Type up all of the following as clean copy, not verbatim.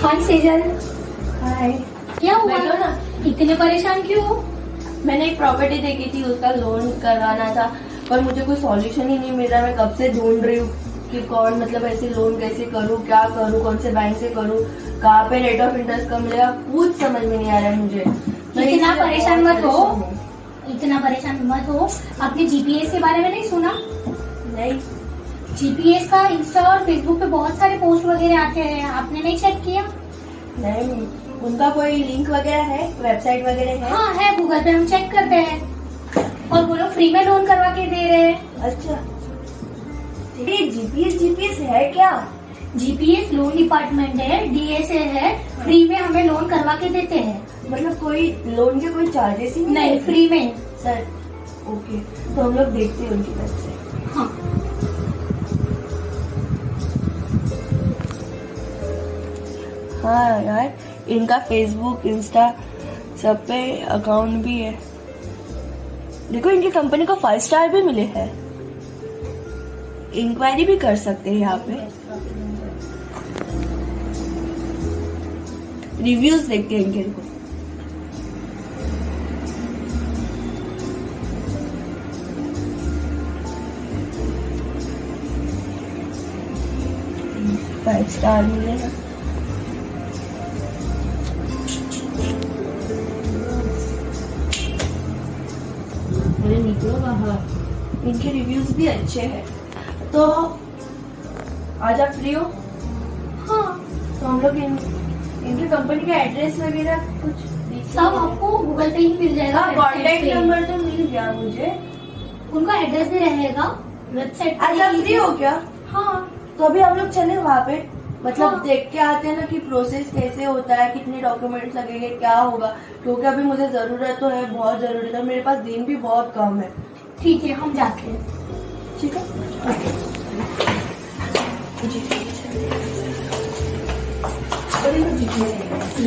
हाय सेजल, हाय। क्या हुआ? बैठो ना। इतने परेशान क्यों हो? मैंने एक प्रॉपर्टी देखी थी, उसका लोन करवाना था, पर मुझे कोई सॉल्यूशन ही नहीं मिल रहा। मैं कब से ढूंढ रही हूँ कि कौन मतलब ऐसे लोन कैसे करूँ, क्या करूँ, कौन से बैंक से करूँ, कहाँ पे रेट ऑफ इंटरेस्ट कम मिलेगा, कुछ समझ में नहीं आ रहा है मुझे। इतना परेशान मत हो, इतना परेशान मत हो। आपने जीपीएस के बारे में नहीं सुना? नहीं। जीपीएस का इंस्टा और फेसबुक पे बहुत सारे पोस्ट वगैरह आते हैं, आपने नहीं चेक किया? नहीं, उनका कोई लिंक वगैरह है, वेबसाइट वगैरह है? हाँ है, गूगल पे हम चेक करते हैं और वो लोग फ्री में लोन करवा के दे रहे हैं। अच्छा, ये जीपीएस है क्या? जीपीएस लोन डिपार्टमेंट है, डीएसए है, फ्री में हमें लोन करवा के देते हैं। मतलब कोई लोन के कोई चार्जेस ही नहीं, फ्री में। सर ओके, तो हम लोग देखते हैं उनकी वेबसाइट। हाँ हाँ यार, इनका फेसबुक इंस्टा सब पे अकाउंट भी है। देखो, इनकी कंपनी को 5 स्टार भी मिले हैं। इंक्वायरी भी कर सकते हैं यहाँ पे। रिव्यूज देखते हैं इनके को। फाइव स्टार मिलेगा। निकलो बाहर। इनके रिव्यूज भी अच्छे हैं। तो आज आप फ्री हो? हाँ, तो हम लोग इनकी कंपनी का एड्रेस वगैरह कुछ सब आपको गूगल पे ही मिल जाएगा। कॉन्टेक्ट नंबर तो मिल गया मुझे, उनका एड्रेस भी रहेगा वेबसाइट। आज आप फ्री हो क्या? हाँ, तो अभी हम लोग चले वहाँ पे, मतलब हाँ। देख के आते हैं ना कि प्रोसेस कैसे होता है, कितने डॉक्यूमेंट्स लगेंगे, क्या होगा। क्योंकि अभी मुझे जरूरत तो है, बहुत जरूरत है। मेरे पास दिन भी बहुत कम है। ठीक है, हम जाते हैं। ठीक है,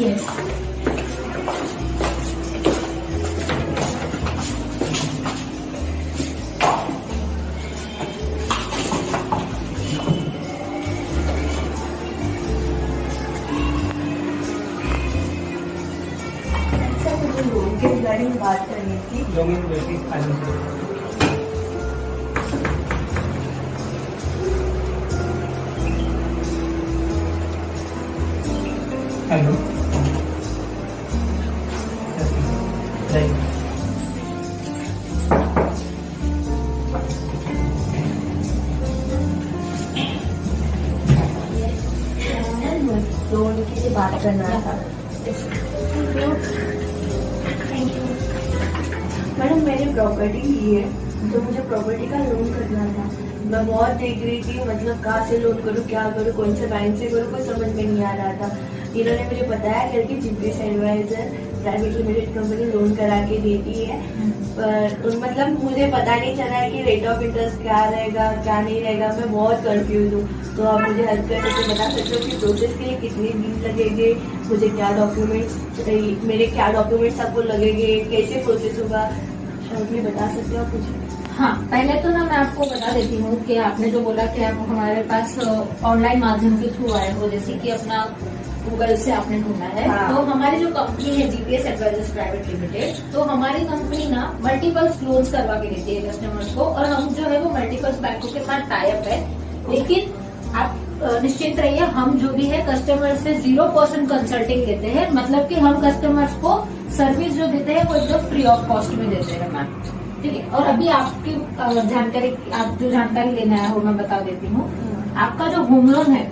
यस। लोन के रिगार्डिंग बात करनी थी। हेलो। लोन के लिए बात करना था। मैडम, मैंने प्रॉपर्टी ली है, तो मुझे प्रॉपर्टी का लोन करना था। मैं बहुत देख रही थी, मतलब कहाँ से लोन करूँ, क्या करूँ, कौन से बैंक से करूँ, कोई समझ में नहीं आ रहा था। इन्होंने मुझे बताया करके GPS advisor private limited company loan करा के देती है, पर मतलब मुझे पता नहीं चला है कि रेट ऑफ इंटरेस्ट क्या रहेगा, क्या नहीं रहेगा। मैं बहुत कंफ्यूज हूँ। तो आप मुझे हेल्प कर सकते, बता सकते हो कि प्रोसेस के लिए कितने दिन लगेंगे, मुझे क्या डॉक्यूमेंट्स, मेरे क्या डॉक्यूमेंट्स आपको लगेंगे, कैसे प्रोसेस होगा, मुझे बता सकते हो कुछ? हाँ, पहले तो ना मैं आपको बता देती हूँ कि आपने जो बोला कि आप हमारे पास ऑनलाइन माध्यम के थ्रू आए हो, जैसे कि अपना गूगल से आपने ढूंढा है। हाँ। तो हमारी जो कंपनी है जीपीएस एडवाइजर्स प्राइवेट लिमिटेड, तो हमारी कंपनी ना मल्टीपल्स लोन्स करवा के देती है कस्टमर्स को, और हम जो है वो मल्टीपल्स बैंकों के साथ टाई अप है। लेकिन आप निश्चिंत रहिए, हम जो भी है कस्टमर से 0% कंसल्टिंग लेते हैं। मतलब कि हम कस्टमर्स को सर्विस जो देते हैं वो एकदम फ्री ऑफ कॉस्ट में देते हैं मैम। ठीक है, और अभी आपकी जानकारी, आप जो जानकारी लेने आए हो मैं बता देती हूँ। आपका जो होम लोन है,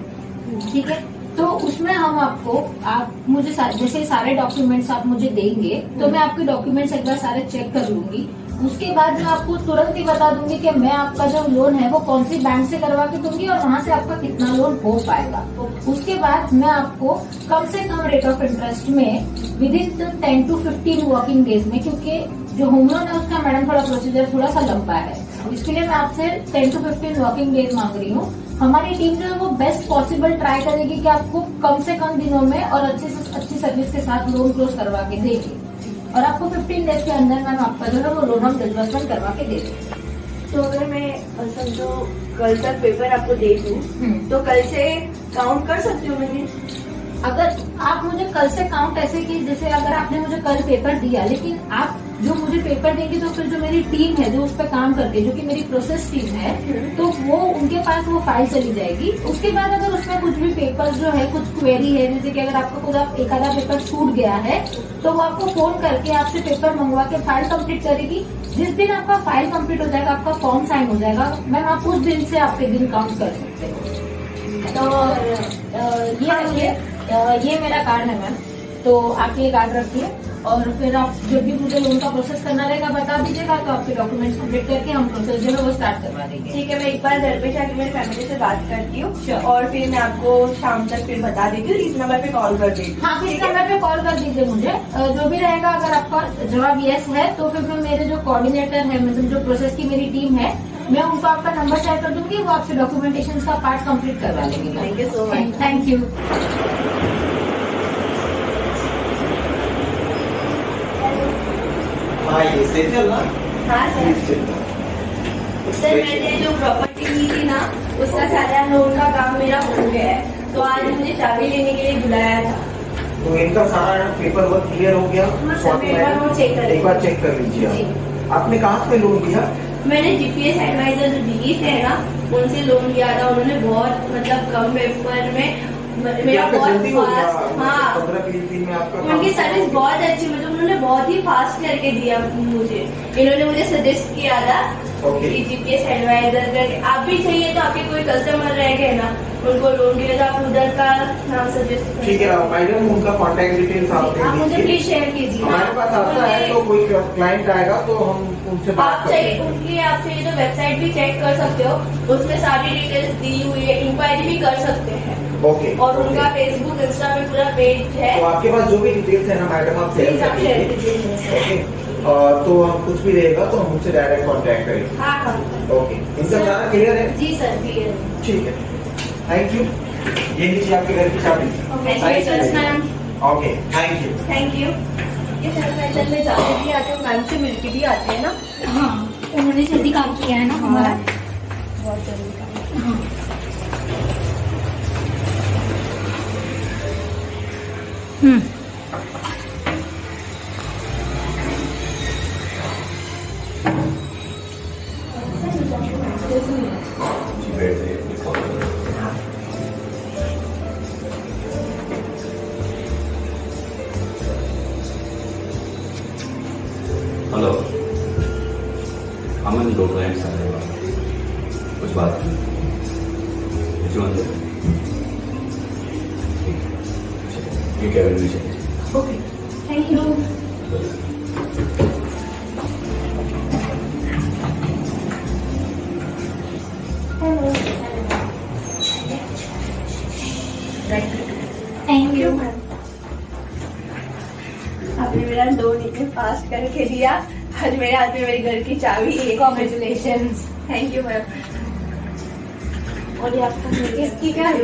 ठीक है, तो उसमें हम आपको, आप मुझे जैसे सारे डॉक्यूमेंट्स आप मुझे देंगे, तो मैं आपके डॉक्यूमेंट्स एक बार सारे चेक कर लूंगी। उसके बाद मैं आपको तुरंत ही बता दूंगी कि मैं आपका जो लोन है वो कौन सी बैंक से करवा के दूंगी और वहां से आपका कितना लोन हो पाएगा। उसके बाद मैं आपको कम से कम रेट ऑफ इंटरेस्ट में with in 10 to 15 working days में, क्योंकि जो होम लोन है उसका मैडम थोड़ा प्रोसीजर थोड़ा सा लंबा है, इसके लिए मैं आपसे 10 to 15 वर्किंग डेज मांग रही हूँ। हमारी टीम जो है वो बेस्ट पॉसिबल ट्राई करेगी कि आपको कम से कम दिनों में और अच्छी से अच्छी सर्विस के साथ लोन क्लोज करवा के देगी, और आपको 15 डेज के अंदर मैम आपका जो है वो लोन हम डिसबर्समेंट करवा के दे देंगे। तो अगर मैं समझो कल तक पेपर आपको दे दूं, तो कल से काउंट कर सकती हूँ मैं दिन? अगर आप मुझे कल से काउंट ऐसे की, जैसे अगर आपने मुझे कल पेपर दिया, लेकिन आप जो मुझे पेपर देंगे तो फिर जो मेरी टीम है जो उस पर काम करती है, जो कि मेरी प्रोसेस टीम है, तो वो उनके पास वो फाइल चली जाएगी। उसके बाद अगर उसमें कुछ भी पेपर जो है, कुछ क्वेरी है, जैसे कि अगर आपको खुद एक आधा पेपर छूट गया है तो वो आपको फोन करके आपसे पेपर मंगवा के फाइल कंप्लीट करेगी। जिस दिन आपका फाइल कंप्लीट हो जाएगा, आपका फॉर्म साइन हो जाएगा, मैम आप उस दिन से आपके दिन काउंट कर सकते हो। तो ये मेरा कार्ड है मैम, तो आप ये कार्ड रखिए और फिर आप जब भी मुझे लोन का प्रोसेस करना रहेगा बता दीजिएगा, तो आपके डॉक्यूमेंट्स कंप्लीट करके हम प्रोसेस जो है वो स्टार्ट करवा देंगे। ठीक है, मैं एक बार घर पे जाके मेरी फैमिली से बात करती हूँ और फिर मैं आपको शाम तक फिर बता देती हूँ। इस नंबर पे कॉल कर देती हूँ। हाँ, इस नंबर पे कॉल कर दीजिए मुझे, जो भी रहेगा। अगर आपका जवाब यस है तो फिर मैं मेरे जो कोऑर्डिनेटर है, मतलब जो प्रोसेस की मेरी टीम है, मैं उनको आपका नंबर शेयर कर दूंगी, वो आपसे डॉक्यूमेंटेशन का पार्ट कंप्लीट करवा लेंगे। Thank you so much. Thank you. हाँ, ये सेंटर ना? हाँ सर। सर, मैंने जो प्रॉपर्टी ली थी ना, उसका सारा लोन का काम मेरा हो गया है, तो आज मुझे चाबी लेने के लिए बुलाया था। तो इनका सारा पेपर वर्क क्लियर हो गया? हाँ सर, पेपर वर्क चेक कर एक बार चेक कर लीजिए आप। आपने कहाँ से लोन लिया? मैंने जीपीएस एडवाइजर जो दिल्ली से है ना, उनसे लोन लिया था। उन्होंने बहुत मतलब कम पेपर में मेरा बहुत फास्ट, हाँ 15-20 दिन में आपका उनकी सर्विस बहुत अच्छी, मतलब उन्होंने बहुत ही फास्ट करके दिया मुझे। इन्होंने मुझे सजेस्ट किया था कि जीपीएस एडवाइजर करके आप भी चाहिए, तो आपके कोई कस्टमर रह गए ना, उनको लोन के लिए तो आप उधर का नाम सजेस्ट। ठीक है मैडम, उनका कॉन्टेक्ट डिटेल्स आप आप मुझे प्लीज शेयर कीजिए। हमारे पास आता है तो कोई क्लाइंट आएगा तो हम उनसे बात आप चाहिए उनकी, आप चाहिए तो वेबसाइट भी चेक कर सकते हो, उसमें सारी डिटेल्स दी हुई है, इंक्वायरी भी कर सकते हैं। ओके। और उनका फेसबुक इंस्टा पे पूरा पेज है। तो आपके पास जो भी डिटेल्स है ना मैडम, आप शेयर कर दीजिए। ओके, तो हम कुछ भी रहेगा तो हम उनसे डायरेक्ट कांटेक्ट करेंगे। हाँ। ओके, इनका सारा क्लियर है? जी सर, क्लियर है। ठीक है, थैंक यू। ये लीजिए आपके घर की चाबी। Ma'am. Okay, thank you. Thank you. ये सैनिटाइजर में जाते भी आते हैं, मैम से मिलके भी आते हैं ना। हाँ, उन्होंने जल्दी काम किया है ना हमारा, बहुत जल्दी काम। हाँ। हेलो, अमन, 2 क्लाइंट्स आने वाले, कुछ बात की जो अंदर ये कैबिन में चलिए। Okay, thank you. Hello, thank you. आपने मेरा लोन इतने फास्ट करके दिया, आज मेरे हाथ में मेरे घर की चाबी है। कॉन्ग्रेचुलेशंस। Thank you ma'am. और ये आपका इसकी क्या है?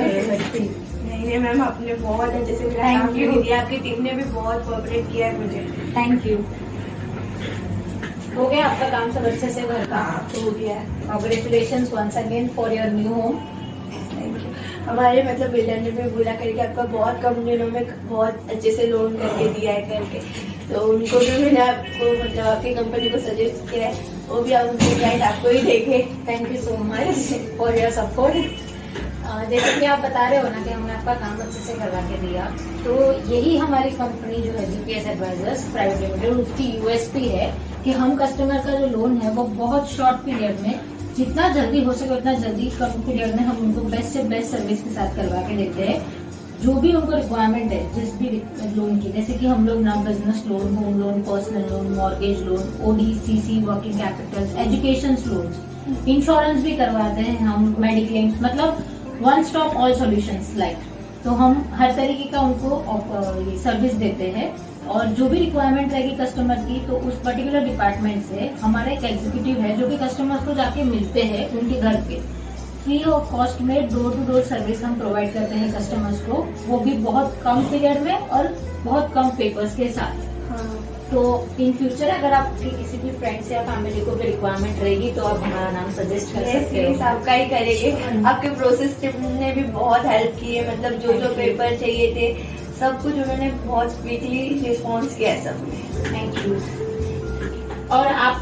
नहीं मैम, आपने बहुत अच्छे से मेरा काम Thank you. दिया, आपकी टीम ने भी बहुत कोऑपरेट किया है मुझे। Thank you. हो गया आपका काम सब अच्छे से घर का? हो गया है। Congratulations once again for your new home. Thank you. हमारे मतलब बिल्डर ने भी बोला करके आपका बहुत कम दिनों में बहुत अच्छे से लोन करके दिया है करके, तो उनको भी मैंने आपको मतलब आपकी कंपनी को सजेस्ट किया है, वो भी आप उनके क्लाइंट आपको ही देखे। Thank you so much for your support. जैसे कि आप बता रहे हो ना कि हमने आपका काम अच्छे से करवा के दिया, तो यही हमारी कंपनी जो है जीपीएस एडवाइजर्स प्राइवेट लिमिटेड, उसकी यूएसपी है कि हम कस्टमर का जो लोन है वो बहुत शॉर्ट पीरियड में, जितना जल्दी हो सके उतना जल्दी कम पीरियड में हम उनको बेस्ट से बेस्ट सर्विस के साथ करवा के देते हैं। जो भी उनको रिक्वायरमेंट है जिस भी लोन की, जैसे कि हम लोग ना business loan, home loan, personal loan, mortgage loan, OD, CC, working capital, education loan, insurance भी करवाते हैं हम, मेडिक्लेम्स, मतलब one stop all solutions like. तो हम हर तरीके का उनको सर्विस देते हैं, और जो भी रिक्वायरमेंट रहेगी कस्टमर की, तो उस पर्टिकुलर डिपार्टमेंट से हमारा एक एग्जीक्यूटिव है जो कि कस्टमर को जाके मिलते हैं उनके घर पे, फ्री ऑफ कॉस्ट में डोर टू डोर सर्विस हम प्रोवाइड करते हैं कस्टमर्स को, वो भी बहुत कम पीरियड में और बहुत कम पेपर्स के साथ। हाँ। तो इन फ्यूचर अगर आपकी किसी भी फ्रेंड्स या फैमिली को भी रिक्वायरमेंट रहेगी तो आप हमारा नाम सजेस्ट कर सकते यस हो। आपका ही करेंगे। आपके प्रोसेस टीम ने भी बहुत हेल्प की है, मतलब जो जो पेपर चाहिए थे सब कुछ उन्होंने बहुत क्विकली रिस्पॉन्स किया है सबने। Thank you. और आप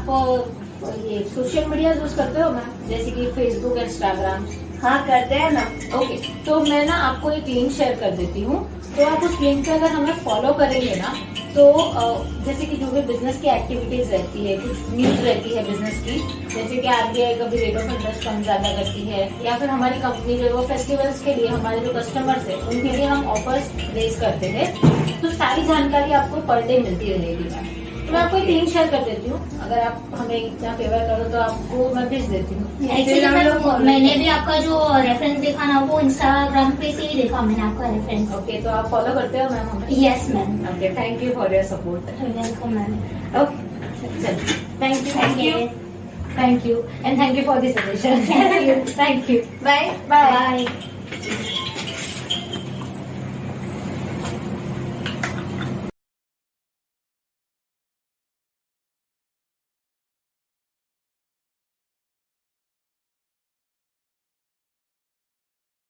ये सोशल मीडिया यूज करते हो मैम, जैसे कि फेसबुक, इंस्टाग्राम? हाँ करते हैं ना। ओके, तो मैं ना आपको एक लिंक शेयर कर देती हूँ, तो आप उस लिंक पे अगर हमें फॉलो करेंगे ना तो जैसे कि जो भी बिजनेस की एक्टिविटीज रहती है, कुछ न्यूज रहती है बिजनेस की, जैसे कि RBI कभी रेट ऑफ इंटरेस्ट कम ज्यादा करती है, या फिर हमारी कंपनी जो है वो फेस्टिवल्स के लिए हमारे जो कस्टमर्स है उनके लिए हम ऑफर्स रेज करते हैं, तो सारी जानकारी आपको पर डे मिलती रहेगी मैम। तो मैं आपको एक लिंक शेयर कर देती हूँ, अगर आप हमें इतना फेवर करो तो आपको मैं भेज देती हूँ। एक्चुअली मैंने भी आपका जो रेफरेंस देखा ना वो इंस्टाग्राम पे से ही देखा मैंने आपका रेफरेंस। ओके, तो आप फॉलो करते हो मैम हमें? Yes ma'am. Okay, thank you for your support. Welcome ma'am. Okay, thank you thank you and thank you for this suggestion. Thank you. Bye bye.